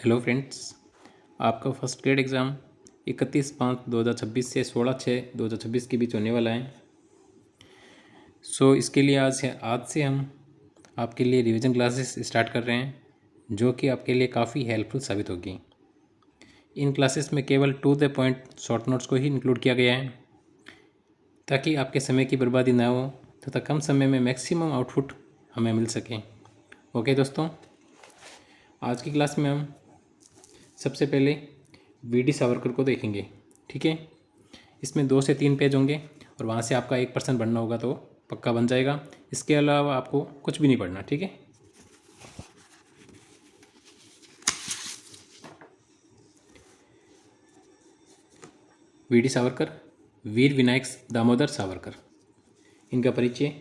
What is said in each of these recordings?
Hello friends, आपका first grade exam 31/5/2026 से 16/6/2026 के बीच होने वाला है। इसके लिए आज से हम आपके लिए रिवीजन क्लासेस स्टार्ट कर रहे हैं, जो कि आपके लिए काफ़ी हेल्पफुल साबित होगी। इन क्लासेस में केवल to the point short notes को ही इंक्लूड किया गया है, ताकि आपके समय की बर्बादी ना हो तथा कम समय में मैक्सिमम आउटपुट हमें मिल सके। ओके दोस्तों, आज की क्लास में हम सबसे पहले वीडी सावरकर को देखेंगे। ठीक है, इसमें 2 से 3 पेज होंगे और वहाँ से आपका 1% बनना होगा तो पक्का बन जाएगा। इसके अलावा आपको कुछ भी नहीं पढ़ना। ठीक है, वीडी सावरकर वीर विनायक दामोदर सावरकर। इनका परिचय,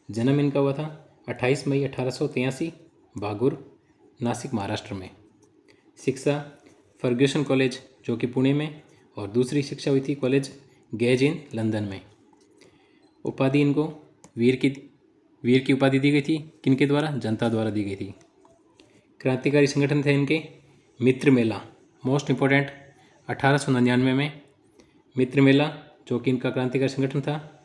जन्म इनका हुआ था 28 मई 1883 भागुर, नासिक, महाराष्ट्र में। शिक्षा फर्ग्यूसन कॉलेज जो कि पुणे में, और दूसरी शिक्षा हुई थी कॉलेज गेज इन लंदन में। उपाधि इनको वीर की उपाधि दी गई थी। किनके द्वारा? जनता द्वारा दी गई थी। क्रांतिकारी संगठन थे इनके मित्र मेला, मोस्ट इम्पोर्टेंट। 1899 में मित्र मेला जो कि इनका क्रांतिकारी संगठन था,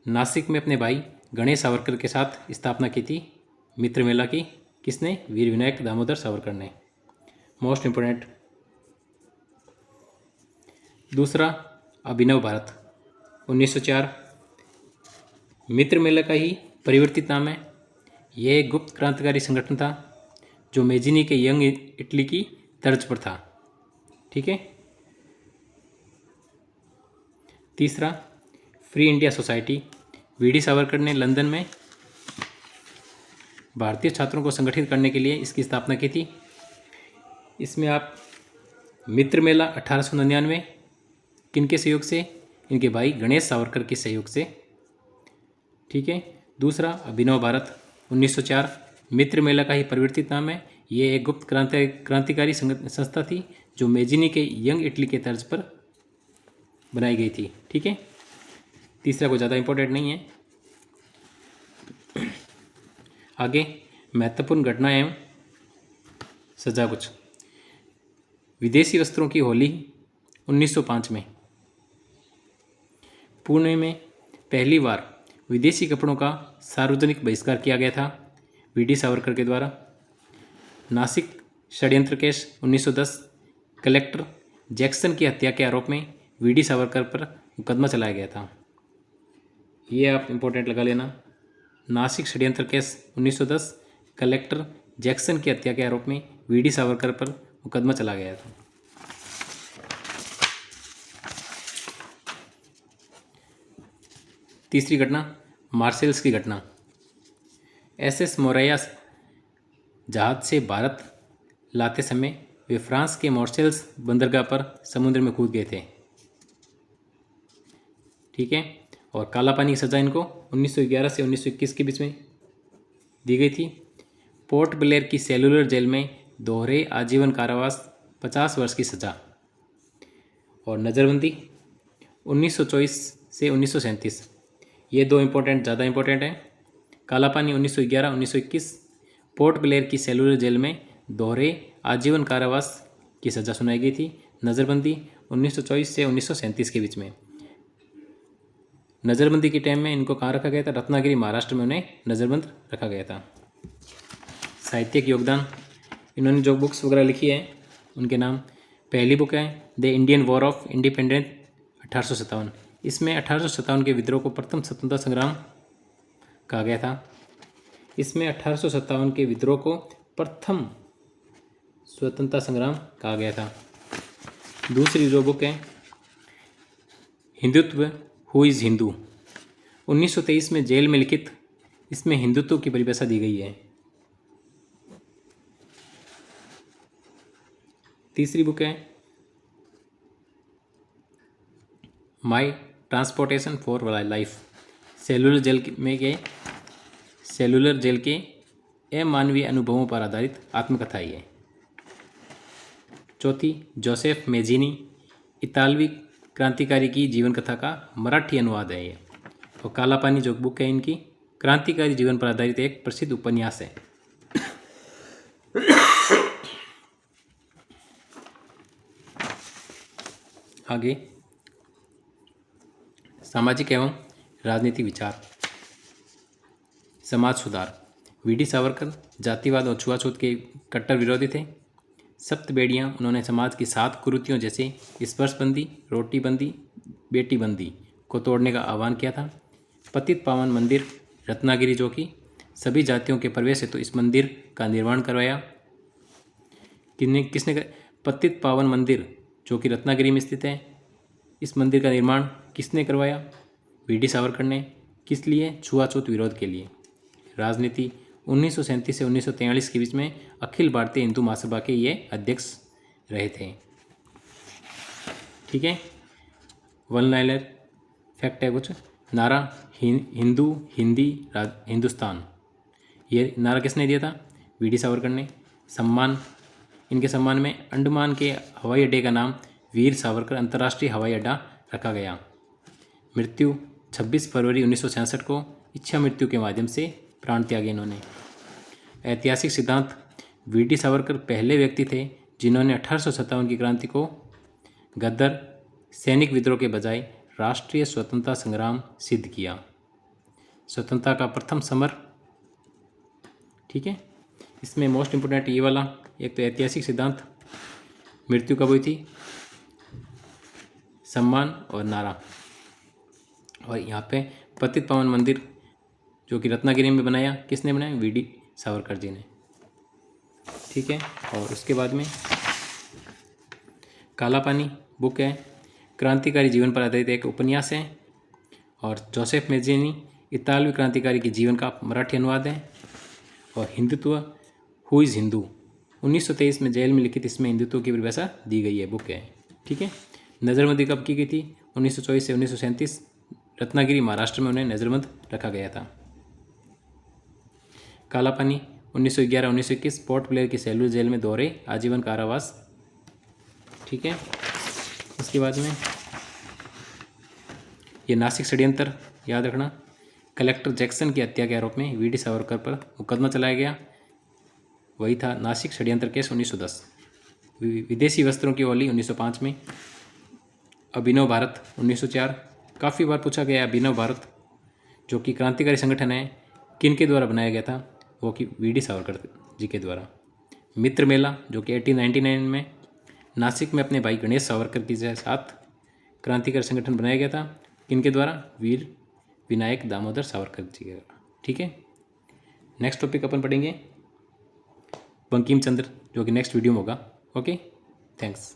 नासिक में अपने भाई गणेश सावरकर के साथ स्थापना की थी मित्र मेला की। किसने? वीर विनायक दामोदर सावरकर ने। Most important. दूसरा, अभिनव भारत 1904। मित्र मेला का ही परिवर्तित नाम है। यह एक गुप्त क्रांतिकारी संगठन था जो मेजिनी के यंग इटली की तर्ज पर था। ठीक है। तीसरा, Free India Society. VD Savarkar ने लंदन में भारतीय छात्रों को संगठित करने के लिए इसकी स्थापना की थी। इसमें आप मित्र मेला 1899 किनके सहयोग से? इनके भाई गणेश सावरकर के सहयोग से। ठीक है। दूसरा, अभिनव भारत 1904। मित्र मेला का ही परिवर्तित नाम है। ये एक गुप्त क्रांतिकारी संस्था थी जो मेजिनी के यंग इटली के तर्ज पर बनाई गई थी। ठीक है। तीसरा कोई ज़्यादा इंपॉर्टेंट नहीं है। आगे, महत्वपूर्ण घटना एवं सजा कुछ। विदेशी वस्त्रों की होली 1905 में पुणे में पहली बार विदेशी कपड़ों का सार्वजनिक बहिष्कार किया गया था वीडी सावरकर के द्वारा। नासिक षड्यंत्र केस 1910, कलेक्टर जैक्सन की हत्या के आरोप में वीडी सावरकर पर मुकदमा चलाया गया था। ये आप इंपॉर्टेंट लगा लेना। नासिक षड्यंत्र केस 1910, कलेक्टर जैक्सन की हत्या के आरोप में वीडी सावरकर पर मुकदमा चलाया गया था। तीसरी घटना, मार्शल्स की घटना। एसएस मोरैया जहाज से भारत लाते समय वे फ्रांस के मार्शल्स बंदरगाह पर समुद्र में कूद गए थे। ठीक है। और काला पानी की सज़ा इनको 1911 से 1921 के बीच में दी गई थी। पोर्ट ब्लेयर की सेलुलर जेल में दोहरे आजीवन कारावास 50 वर्ष की सज़ा। और नज़रबंदी 1924 से 1937। ये दो इंपॉर्टेंट, ज़्यादा इंपॉर्टेंट है। काला पानी 1911 1921, पोर्ट ब्लेयर की सेलुलर जेल में दोहरे आजीवन कारावास की सज़ा सुनाई गई थी। नज़रबंदी 1924 से 1937 के बीच में। नज़रबंदी के टाइम में इनको कहाँ रखा गया था? रत्नागिरी, महाराष्ट्र में उन्हें नज़रबंद रखा गया था। साहित्यिक योगदान, इन्होंने जो बुक्स वगैरह लिखी है उनके नाम। पहली बुक है the Indian war of independence 1857। इसमें 1857 के विद्रोह को प्रथम स्वतंत्रता संग्राम कहा गया था। इसमें 1857 के विद्रोह को प्रथम स्वतंत्रता संग्राम कहा गया था। दूसरी जो बुक है हिंदुत्व हु इज़ हिंदू 1923 में जेल में लिखित, इसमें हिंदुत्व की परिभाषा दी गई है। तीसरी बुक है my transportation for life, Cellular Jail के अमानवीय अनुभवों पर आधारित आत्मकथा है। चौथी, जोसेफ मेजिनी, इतालवी क्रांतिकारी की जीवन कथा का मराठी अनुवाद है ये। और काला पानी जो बुक है इनकी क्रांतिकारी जीवन पर आधारित एक प्रसिद्ध उपन्यास है। आगे सामाजिक एवं राजनीतिक विचार। समाज सुधार। वीडी सावरकर जातिवाद और छुआछूत के कट्टर विरोधी थे। सप्तबेड़ियाँ उन्होंने समाज की 7 कुरीतियों जैसे स्पर्शबंदी, रोटीबंदी, बेटीबंदी को तोड़ने का आह्वान किया था। पतित पावन मंदिर रत्नागिरी, जो कि सभी जातियों के प्रवेश हेतु इस मंदिर का निर्माण करवाया। किसने पतित पावन मंदिर जो कि रत्नागिरी में स्थित है, इस मंदिर का निर्माण किसने करवाया? वीडी सावरकर ने। किस लिए? छुआछूत विरोध के लिए। राजनीति 1937 से 1943 के बीच में अखिल भारतीय हिंदू महासभा के ये अध्यक्ष रहे थे। ठीक है, वलनाइलर फैक्ट है कुछ। नारा हिंदू, हिंदी, हिंदुस्तान, ये नारा किसने दिया था? वीडी सावरकर ने। सम्मान, इनके सम्मान में अंडमान के हवाई अड्डे का नाम वीर सावरकर अंतर्राष्ट्रीय हवाई अड्डा रखा गया। मृत्यु 26 फरवरी 1966 को इच्छा मृत्यु के माध्यम से प्राण त्यागे इन्होंने। ऐतिहासिक सिद्धांत। वीडी सावरकर पहले व्यक्ति थे जिन्होंने 1857 की क्रांति को गद्दर सैनिक विद्रोह के बजाय राष्ट्रीय स्वतंत्रता संग्राम सिद्ध किया। स्वतंत्रता का प्रथम समर। ठीक है, इसमें मोस्ट इम्पोर्टेंट ये वाला, एक तो ऐतिहासिक सिद्धांत, मृत्यु कब हुई थी, सम्मान और नारा, और यहाँ पे पतित पावन मंदिर जो कि रत्नागिरी में बनाया, किसने बनाया? वीडी सावरकर जी ने। ठीक है, और उसके बाद में काला पानी बुक है, क्रांतिकारी जीवन पर आधारित एक उपन्यास है, और जोसेफ मेज़िनी इतालवी क्रांतिकारी के जीवन का मराठी अनुवाद है। और हिंदुत्व, हु इज़ हिंदू, 1923 में जेल में लिखित इसमें हिंदुत्व की परिभाषा दी गई है, बुक है। ठीक है, नज़रबंदी कब की गई थी? 1924 से 1937, रत्नागिरी महाराष्ट्र में उन्हें नज़रबंद रखा गया था। काला पानी 1911-1921, पोर्ट ब्लेयर की सेलूलर जेल में दोहरे आजीवन कारावास। ठीक है, इसके बाद में ये नासिक षड्यंत्र याद रखना। कलेक्टर जैक्सन की हत्या के आरोप में वीडी सावरकर पर मुकदमा चलाया गया, वही था नासिक षड्यंत्र केस 1910। विदेशी वस्त्रों की होली 1905 में। अभिनव भारत 1904, काफ़ी बार पूछा गया अभिनव भारत जो कि क्रांतिकारी संगठन है, किन के द्वारा बनाया गया था? वो कि वीडी सावरकर जी के द्वारा। मित्र मेला जो कि 1899 में नासिक में अपने भाई गणेश सावरकर के साथ क्रांतिकारी संगठन बनाया गया था, किनके द्वारा? वीर विनायक दामोदर सावरकर जी के द्वारा। ठीक है, नेक्स्ट टॉपिक अपन पढ़ेंगे बंकिम चंद्र, जो कि नेक्स्ट वीडियो में होगा। Okay, thanks.